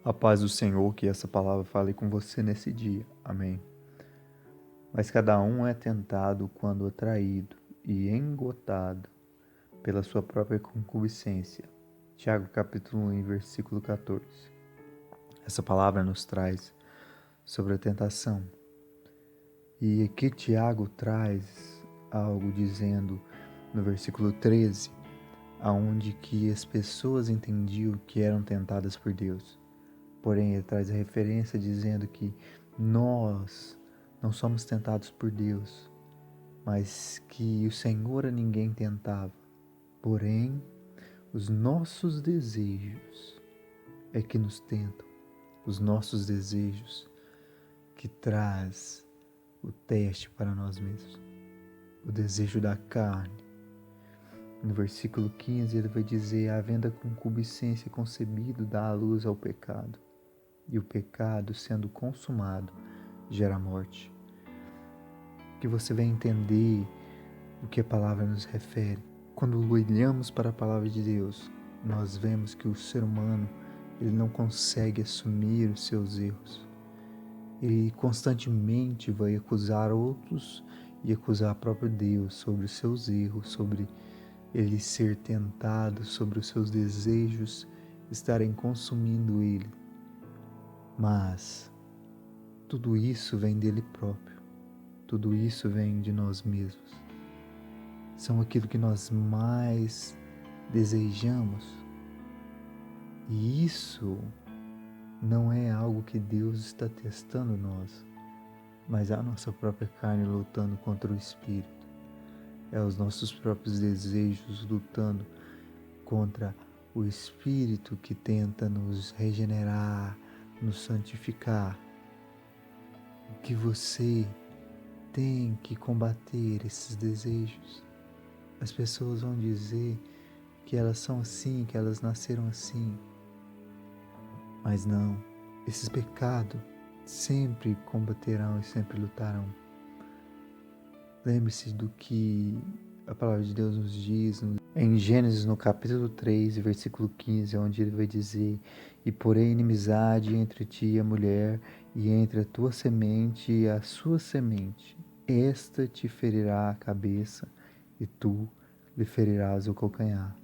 A paz do Senhor, que essa palavra fale com você nesse dia. Amém. Mas cada um é tentado quando atraído e engotado pela sua própria concupiscência. Tiago capítulo 1, versículo 14. Essa palavra nos traz sobre a tentação. E aqui Tiago traz algo dizendo no versículo 13, aonde que as pessoas entendiam que eram tentadas por Deus. Porém, ele traz a referência dizendo que nós não somos tentados por Deus, mas que o Senhor a ninguém tentava. Porém, os nossos desejos é que nos tentam. Os nossos desejos que traz o teste para nós mesmos. O desejo da carne. No versículo 15 ele vai dizer: havendo a concupiscência concebido dá a luz ao pecado. E o pecado, sendo consumado, gera morte. Que você vai entender o que a palavra nos refere. Quando olhamos para a palavra de Deus, nós vemos que o ser humano ele não consegue assumir os seus erros. Ele constantemente vai acusar outros e acusar o próprio Deus sobre os seus erros, sobre ele ser tentado, sobre os seus desejos estarem consumindo ele. Mas tudo isso vem dele próprio, tudo isso vem de nós mesmos. São aquilo que nós mais desejamos. E isso não é algo que Deus está testando nós, mas a nossa própria carne lutando contra o Espírito. É os nossos próprios desejos lutando contra o Espírito que tenta nos regenerar, nos santificar. Que você tem que combater esses desejos. As pessoas vão dizer que elas são assim, que elas nasceram assim. Mas não, esses pecados sempre combaterão e sempre lutarão. Lembre-se do que a palavra de Deus nos diz em Gênesis, no capítulo 3, versículo 15, onde ele vai dizer: e porém inimizade entre ti e a mulher, e entre a tua semente e a sua semente. Esta te ferirá a cabeça, e tu lhe ferirás o calcanhar.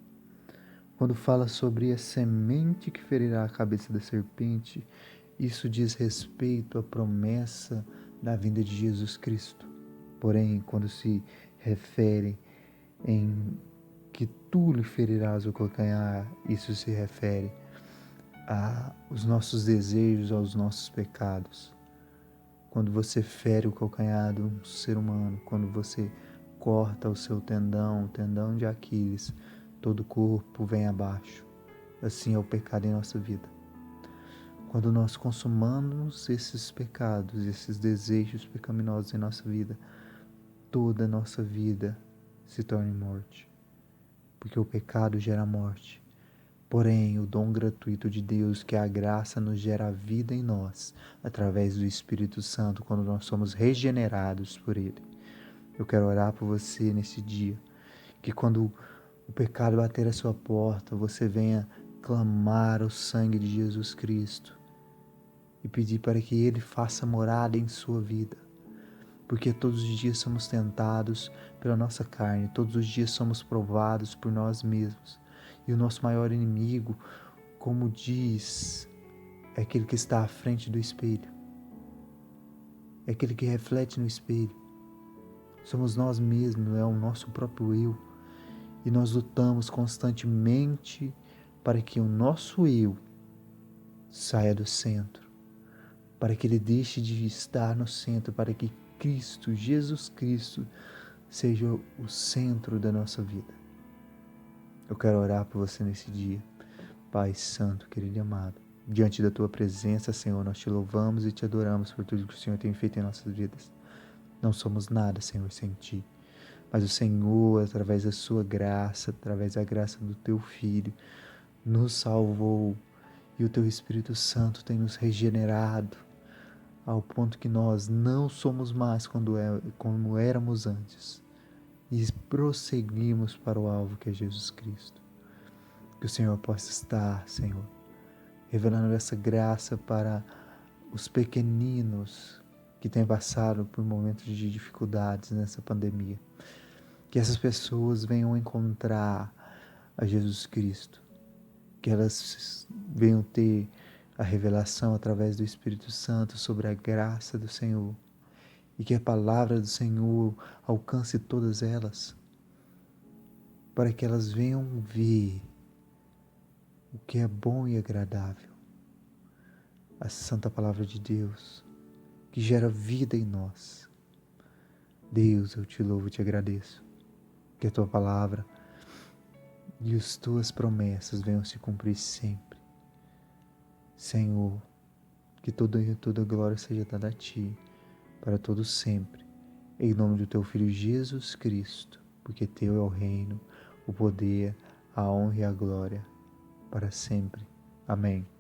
Quando fala sobre a semente que ferirá a cabeça da serpente, isso diz respeito à promessa da vinda de Jesus Cristo. Porém, quando se refere em que tu lhe ferirás o calcanhar, isso se refere aos nossos desejos, aos nossos pecados. Quando você fere o calcanhar de um ser humano, quando você corta o seu tendão, o tendão de Aquiles, todo o corpo vem abaixo. Assim é o pecado em nossa vida. Quando nós consumamos esses pecados, esses desejos pecaminosos em nossa vida, toda a nossa vida se torna morte. Porque o pecado gera morte. Porém, o dom gratuito de Deus, que é a graça, nos gera a vida em nós, através do Espírito Santo, quando nós somos regenerados por Ele. Eu quero orar por você nesse dia, que quando o pecado bater à sua porta, você venha clamar o sangue de Jesus Cristo e pedir para que Ele faça morada em sua vida. Porque todos os dias somos tentados pela nossa carne, todos os dias somos provados por nós mesmos. E o nosso maior inimigo, como diz, é aquele que está à frente do espelho. É aquele que reflete no espelho. Somos nós mesmos, é o nosso próprio eu. E nós lutamos constantemente para que o nosso eu saia do centro. Para que ele deixe de estar no centro, para que Cristo, Jesus Cristo, seja o centro da nossa vida. Eu quero orar por você nesse dia. Pai Santo, querido e amado, diante da Tua presença, Senhor, nós Te louvamos e Te adoramos por tudo que o Senhor tem feito em nossas vidas. Não somos nada, Senhor, sem Ti. Mas o Senhor, através da Sua graça, através da graça do Teu Filho, nos salvou. E o Teu Espírito Santo tem nos regenerado ao ponto que nós não somos mais como éramos antes. E prosseguimos para o alvo que é Jesus Cristo. Que o Senhor possa estar, Senhor, revelando essa graça para os pequeninos que têm passado por momentos de dificuldades nessa pandemia. Que essas pessoas venham encontrar a Jesus Cristo, que elas venham ter a revelação através do Espírito Santo sobre a graça do Senhor, e que a palavra do Senhor alcance todas elas, para que elas venham ver o que é bom e agradável, a santa palavra de Deus, que gera vida em nós. Deus, eu te louvo e te agradeço, que a tua palavra e as tuas promessas venham se cumprir sempre. Senhor, que toda glória seja dada a ti, para todo sempre, em nome do teu Filho Jesus Cristo, porque teu é o reino, o poder, a honra e a glória, para sempre. Amém.